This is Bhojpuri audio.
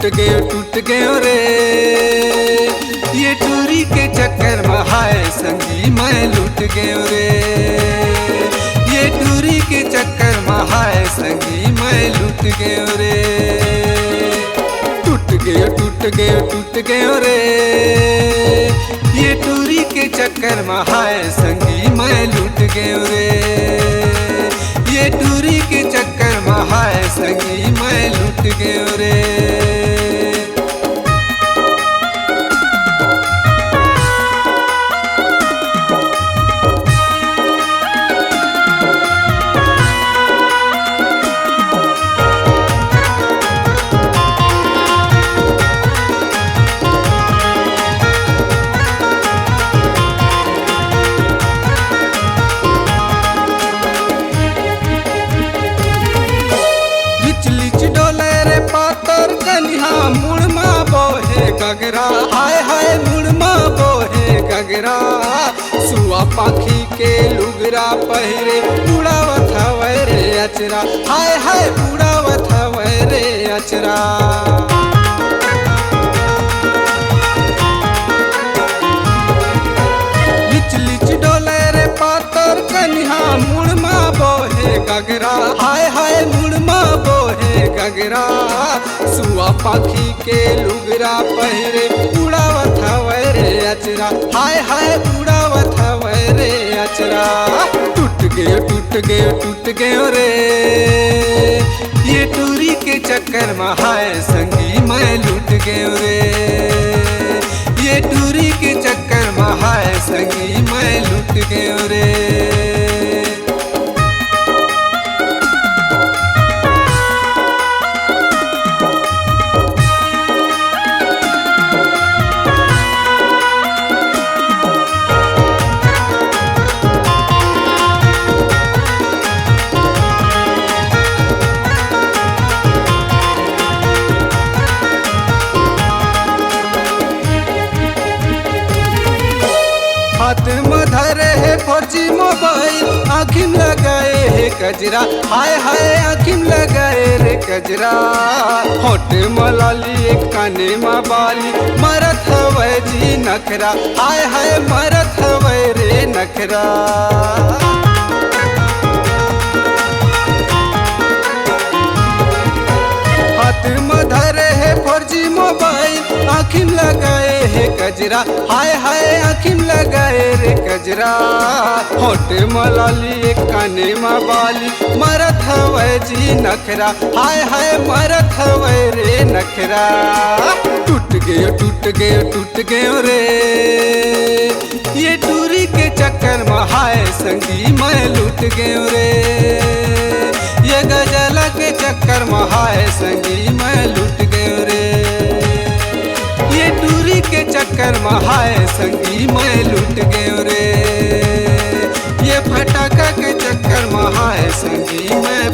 टूट गयो रे। ये टूरी के चक्कर में हाय संगी मैं लूट गयो रे। ये टूरी के चक्कर में हाय संगी मैं लूट गयो रे। टूट गयो रे। ये टूरी के चक्कर में हाय संगी मैं लूट गयो रे। ये टूरी के चक्कर में हाय संगी मैं लूट गयो रे। मुड़मा बोहे गगरा हाय हाय मुड़मा बोहे गगरा। सुआ पाखी के लुगरा पहिरे उड़ावत हवे रे अचरा हाय हाय उड़ावत हवे रे अचरा। लिच लिच डोले रे पातर कन्हा मुड़मा बोहे गगरा हाय हाय मुड़मा बोहे गगरा। सुआ पाखी के लुगरा पहिरे उड़ावत हवे रे अचरा हाय हाय उड़ावत हवे रे अचरा। टूट गयो रे। ये टूरी के चक्कर में हाय संगी मैं लूट गयो रे। ये टूरी के चक्कर में हाय संगी मैं लूट गयो रे। हाथ में धरे है फौजी मोबाइल आँखिम लगाए है कजरा हाय हाय आँखिम लगाए रे कजरा। होठ मलाली एक काने में बाली मरत हवे जी नखरा हाय हाय मरत हवे रे नखरा। हाथ में धरे है फौजी मोबाइल आँखिम लगाए है कजरा हाय हाय आँखिम लगाए रे कजरा। होठ मलाली एक काने में बाली मरत हवे जी नखरा हाय हाय मरत हवे रे नखरा। टूट गयो रे। ये टूरी के चक्कर में हाय संगी मैं लूट गयो रे। ये गजला के चक्कर में हाय संगी मैं लूट गयो रे। ये टूरी के चक्कर में हाय संगी मैं लूट गयो रे। ये फटाका के चक्कर में हाय संगी मैं